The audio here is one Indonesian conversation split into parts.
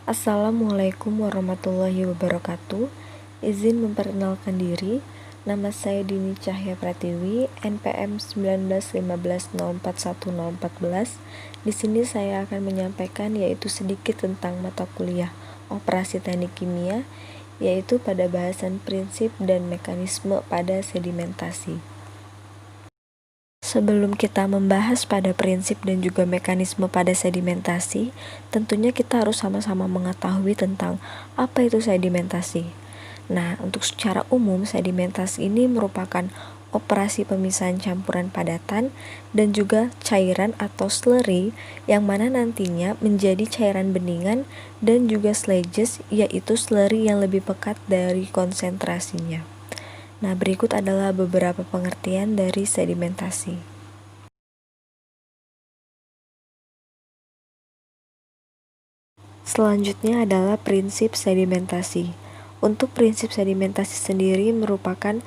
Assalamualaikum warahmatullahi wabarakatuh. Izin memperkenalkan diri. Nama saya Dini Cahya Pratiwi, NPM 1915041014. Di sini saya akan menyampaikan yaitu sedikit tentang mata kuliah Operasi Teknik Kimia, yaitu pada bahasan prinsip dan mekanisme pada sedimentasi. Sebelum kita membahas pada prinsip dan juga mekanisme pada sedimentasi, tentunya kita harus sama-sama mengetahui tentang apa itu sedimentasi. Nah, untuk secara umum, sedimentasi ini merupakan operasi pemisahan campuran padatan dan juga cairan atau slurry yang mana nantinya menjadi cairan beningan dan juga sludges, yaitu slurry yang lebih pekat dari konsentrasinya. Nah, berikut adalah beberapa pengertian dari sedimentasi. Selanjutnya adalah prinsip sedimentasi. Untuk prinsip sedimentasi sendiri merupakan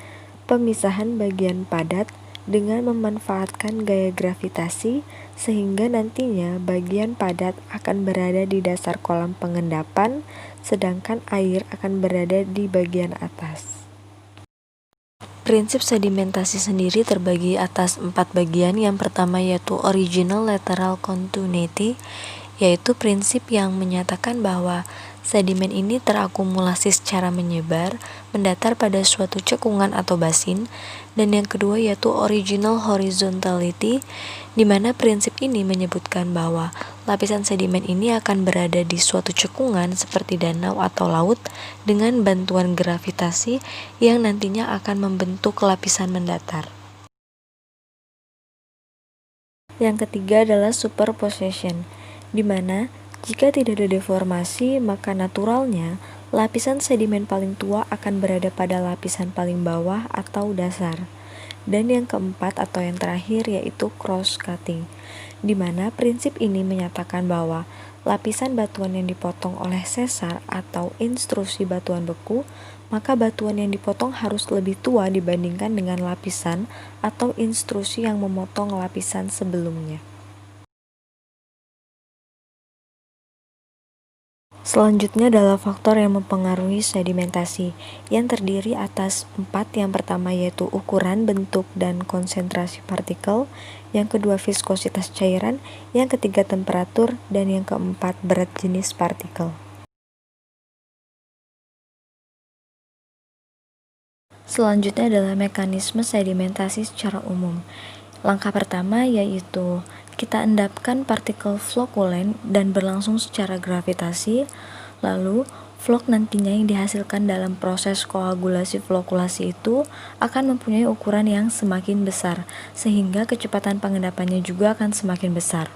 pemisahan bagian padat dengan memanfaatkan gaya gravitasi sehingga nantinya bagian padat akan berada di dasar kolam pengendapan sedangkan air akan berada di bagian atas. Prinsip sedimentasi sendiri terbagi atas 4 bagian. Yang pertama yaitu original lateral continuity, yaitu prinsip yang menyatakan bahwa sedimen ini terakumulasi secara menyebar, mendatar pada suatu cekungan atau basin. Dan yang kedua yaitu original horizontality, di mana prinsip ini menyebutkan bahwa lapisan sedimen ini akan berada di suatu cekungan seperti danau atau laut dengan bantuan gravitasi yang nantinya akan membentuk lapisan mendatar. Yang ketiga adalah superposition, di mana jika tidak ada deformasi, maka naturalnya lapisan sedimen paling tua akan berada pada lapisan paling bawah atau dasar. Dan yang keempat atau yang terakhir yaitu cross-cutting, di mana prinsip ini menyatakan bahwa lapisan batuan yang dipotong oleh sesar atau intrusi batuan beku, maka batuan yang dipotong harus lebih tua dibandingkan dengan lapisan atau intrusi yang memotong lapisan sebelumnya. Selanjutnya adalah faktor yang mempengaruhi sedimentasi yang terdiri atas 4. Yang pertama yaitu ukuran, bentuk, dan konsentrasi partikel. Yang kedua viskositas cairan. Yang ketiga temperatur. Dan yang keempat berat jenis partikel. Selanjutnya adalah mekanisme sedimentasi secara umum. Langkah pertama yaitu kita endapkan partikel flokulen dan berlangsung secara gravitasi, lalu flok nantinya yang dihasilkan dalam proses koagulasi flokulasi itu akan mempunyai ukuran yang semakin besar, sehingga kecepatan pengendapannya juga akan semakin besar.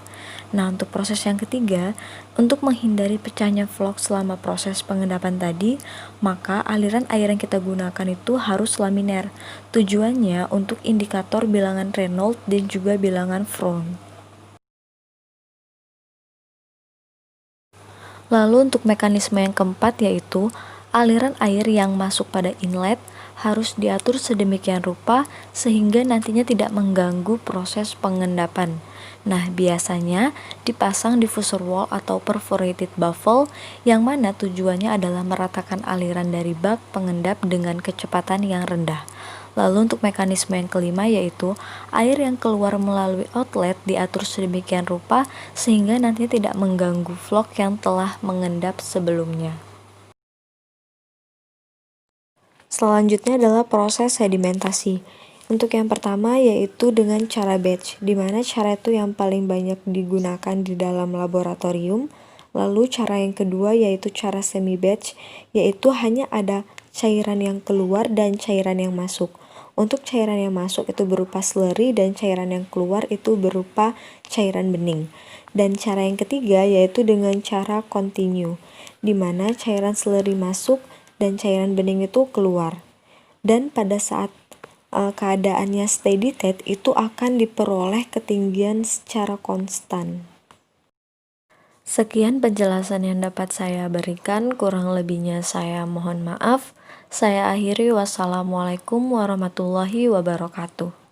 Nah, untuk proses yang ketiga, untuk menghindari pecahnya flok selama proses pengendapan tadi, maka aliran air yang kita gunakan itu harus laminer. Tujuannya untuk indikator bilangan Reynolds dan juga bilangan Froun. Lalu untuk mekanisme yang keempat yaitu aliran air yang masuk pada inlet harus diatur sedemikian rupa sehingga nantinya tidak mengganggu proses pengendapan. Nah, biasanya dipasang diffuser wall atau perforated baffle yang mana tujuannya adalah meratakan aliran dari bak pengendap dengan kecepatan yang rendah. Lalu untuk mekanisme yang kelima yaitu air yang keluar melalui outlet diatur sedemikian rupa sehingga nantinya tidak mengganggu flok yang telah mengendap sebelumnya. Selanjutnya adalah proses sedimentasi. Untuk yang pertama yaitu dengan cara batch, di mana cara itu yang paling banyak digunakan di dalam laboratorium. Lalu cara yang kedua yaitu cara semi batch, yaitu hanya ada cairan yang keluar dan cairan yang masuk. Untuk cairan yang masuk itu berupa slurry dan cairan yang keluar itu berupa cairan bening. Dan cara yang ketiga yaitu dengan cara continue, di mana cairan slurry masuk dan cairan bening itu keluar. Dan pada saat keadaannya steady state itu akan diperoleh ketinggian secara konstan. Sekian penjelasan yang dapat saya berikan, kurang lebihnya saya mohon maaf. Saya akhiri, wassalamualaikum warahmatullahi wabarakatuh.